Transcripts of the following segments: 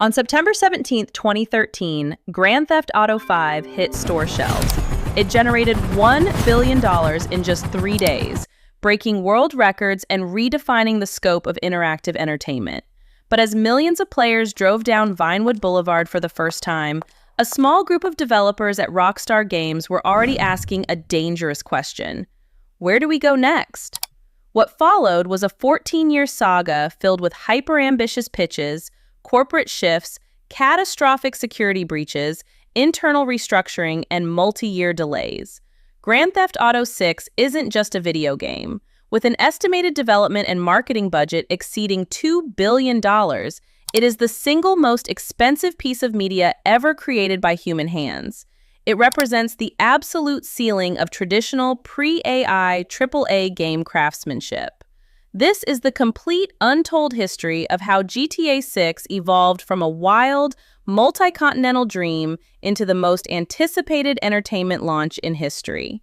On September 17, 2013, Grand Theft Auto 5 hit store shelves. It generated $1 billion in just 3 days, breaking world records and redefining the scope of interactive entertainment. But as millions of players drove down Vinewood Boulevard for the first time, a small group of developers at Rockstar Games were already asking a dangerous question. Where do we go next? What followed was a 14-year saga filled with hyper-ambitious pitches, corporate shifts, catastrophic security breaches, internal restructuring, and multi-year delays. Grand Theft Auto 6 isn't just a video game. With an estimated development and marketing budget exceeding $2 billion, it is the single most expensive piece of media ever created by human hands. It represents the absolute ceiling of traditional pre-AI AAA game craftsmanship. This is the complete untold history of how GTA 6 evolved from a wild, multi-continental dream into the most anticipated entertainment launch in history.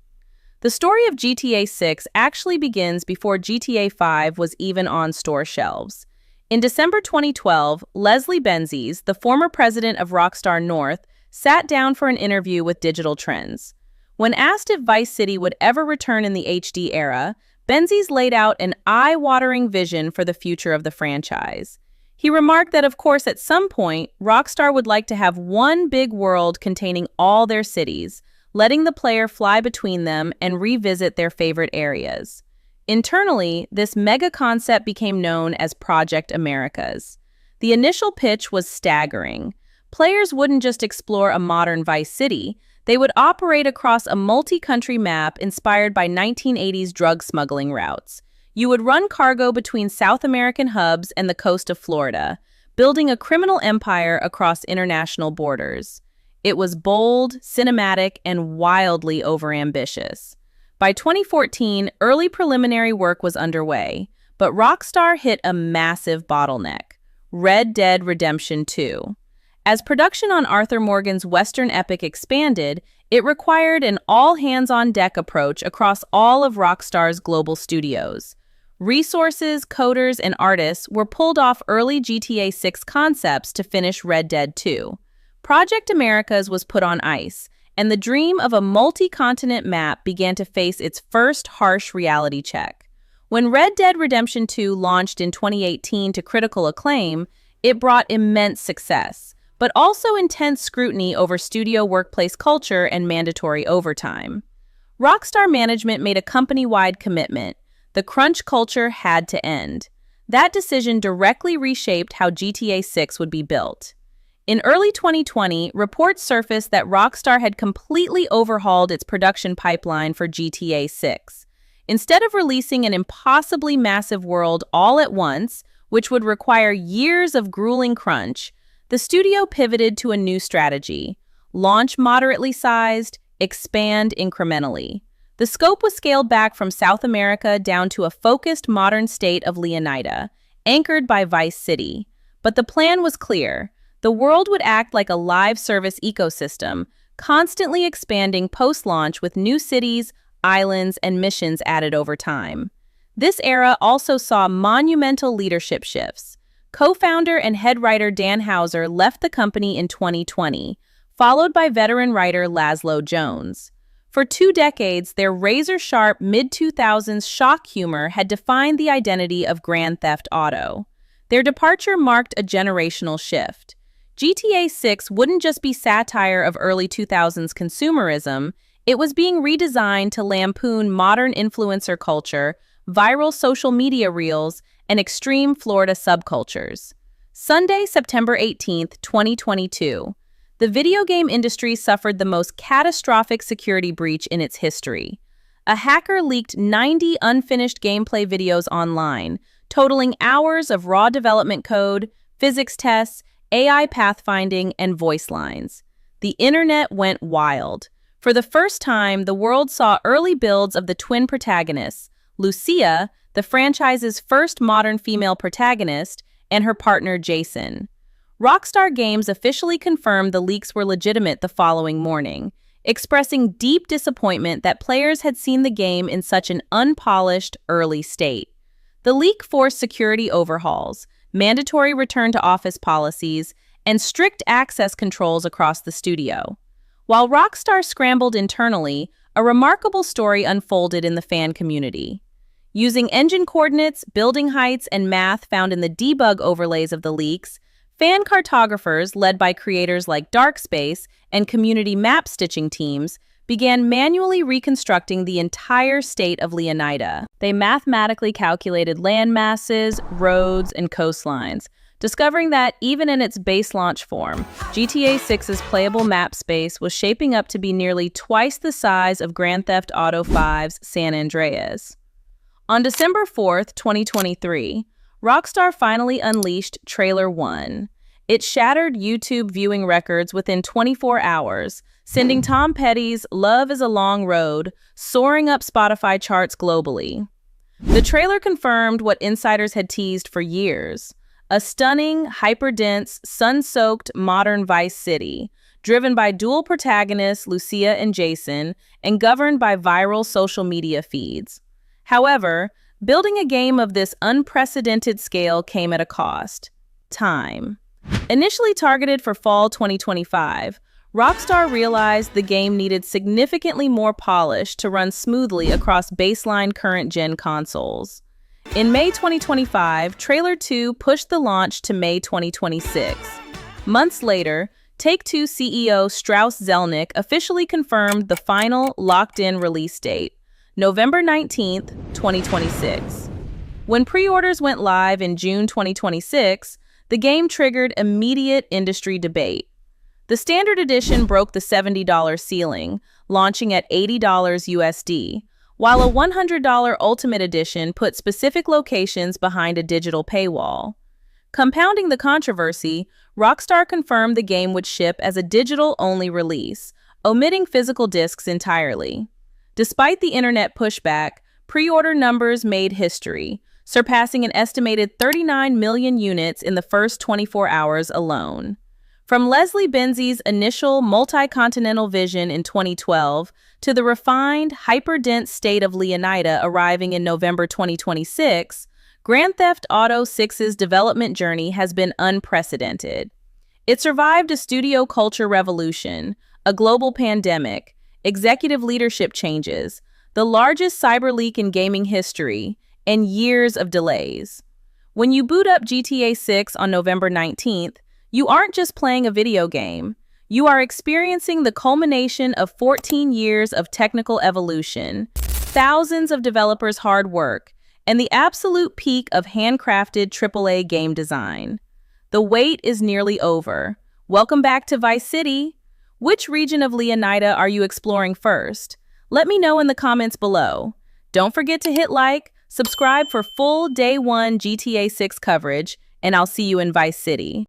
The story of GTA 6 actually begins before GTA 5 was even on store shelves. In December 2012, Leslie Benzies, the former president of Rockstar North, sat down for an interview with Digital Trends. When asked if Vice City would ever return in the HD era, Benzies laid out an eye-watering vision for the future of the franchise. He remarked that, of course, at some point, Rockstar would like to have one big world containing all their cities, letting the player fly between them and revisit their favorite areas. Internally, this mega concept became known as Project Americas. The initial pitch was staggering. Players wouldn't just explore a modern Vice City, they would operate across a multi-country map inspired by 1980s drug smuggling routes. You would run cargo between South American hubs and the coast of Florida, building a criminal empire across international borders. It was bold, cinematic, and wildly overambitious. By 2014, early preliminary work was underway, but Rockstar hit a massive bottleneck: Red Dead Redemption 2. As production on Arthur Morgan's Western epic expanded, it required an all-hands-on-deck approach across all of Rockstar's global studios. Resources, coders, and artists were pulled off early GTA 6 concepts to finish Red Dead 2. Project Americas was put on ice, and the dream of a multi-continent map began to face its first harsh reality check. When Red Dead Redemption 2 launched in 2018 to critical acclaim, it brought immense success, but also intense scrutiny over studio workplace culture and mandatory overtime. Rockstar management made a company-wide commitment: the crunch culture had to end. That decision directly reshaped how GTA 6 would be built. In early 2020, reports surfaced that Rockstar had completely overhauled its production pipeline for GTA 6. Instead of releasing an impossibly massive world all at once, which would require years of grueling crunch, the studio pivoted to a new strategy: launch moderately sized, expand incrementally. The scope was scaled back from South America down to a focused modern state of Leonida, anchored by Vice City. But the plan was clear. The world would act like a live service ecosystem, constantly expanding post-launch with new cities, islands, and missions added over time. This era also saw monumental leadership shifts. Co-founder and head writer Dan Houser left the company in 2020, followed by veteran writer Laszlo Jones. For 2 decades, their razor-sharp mid-2000s shock humor had defined the identity of Grand Theft Auto. Their departure marked a generational shift. GTA 6 wouldn't just be satire of early 2000s consumerism, it was being redesigned to lampoon modern influencer culture, viral social media reels, and extreme Florida subcultures. Sunday, September 18th, 2022. The video game industry suffered the most catastrophic security breach in its history. A hacker leaked 90 unfinished gameplay videos online, totaling hours of raw development code, physics tests, AI pathfinding, and voice lines. The internet went wild. For the first time, the world saw early builds of the twin protagonists, Lucia, the franchise's first modern female protagonist, and her partner Jason. Rockstar Games officially confirmed the leaks were legitimate the following morning, expressing deep disappointment that players had seen the game in such an unpolished, early state. The leak forced security overhauls, mandatory return-to-office policies, and strict access controls across the studio. While Rockstar scrambled internally, a remarkable story unfolded in the fan community. Using engine coordinates, building heights, and math found in the debug overlays of the leaks, fan cartographers, led by creators like Darkspace and community map stitching teams, began manually reconstructing the entire state of Leonida. They mathematically calculated land masses, roads, and coastlines, discovering that even in its base launch form, GTA 6's playable map space was shaping up to be nearly twice the size of Grand Theft Auto 5's San Andreas. On December 4th, 2023, Rockstar finally unleashed Trailer 1. It shattered YouTube viewing records within 24 hours, sending Tom Petty's Love is a Long Road soaring up Spotify charts globally. The trailer confirmed what insiders had teased for years: a stunning, hyper-dense, sun-soaked modern Vice City, driven by dual protagonists Lucia and Jason, and governed by viral social media feeds. However, building a game of this unprecedented scale came at a cost: time. Initially targeted for fall 2025, Rockstar realized the game needed significantly more polish to run smoothly across baseline current-gen consoles. In May 2025, Trailer 2 pushed the launch to May 2026. Months later, Take-Two CEO Strauss Zelnick officially confirmed the final, locked-in release date: November 19th, 2026. When pre-orders went live in June 2026, the game triggered immediate industry debate. The standard edition broke the $70 ceiling, launching at $80 USD, while a $100 Ultimate Edition put specific locations behind a digital paywall. Compounding the controversy, Rockstar confirmed the game would ship as a digital-only release, omitting physical discs entirely. Despite the internet pushback, pre-order numbers made history, surpassing an estimated 39 million units in the first 24 hours alone. From Leslie Benzie's initial multi-continental vision in 2012 to the refined, hyper-dense state of Leonida arriving in November 2026, Grand Theft Auto 6's development journey has been unprecedented. It survived a studio culture revolution, a global pandemic, executive leadership changes, the largest cyber leak in gaming history, and years of delays. When you boot up GTA 6 on November 19th, you aren't just playing a video game. You are experiencing the culmination of 14 years of technical evolution, thousands of developers' hard work, and the absolute peak of handcrafted AAA game design. The wait is nearly over. Welcome back to Vice City. Which region of Leonida are you exploring first? Let me know in the comments below. Don't forget to hit like, subscribe for full Day 1 GTA 6 coverage, and I'll see you in Vice City.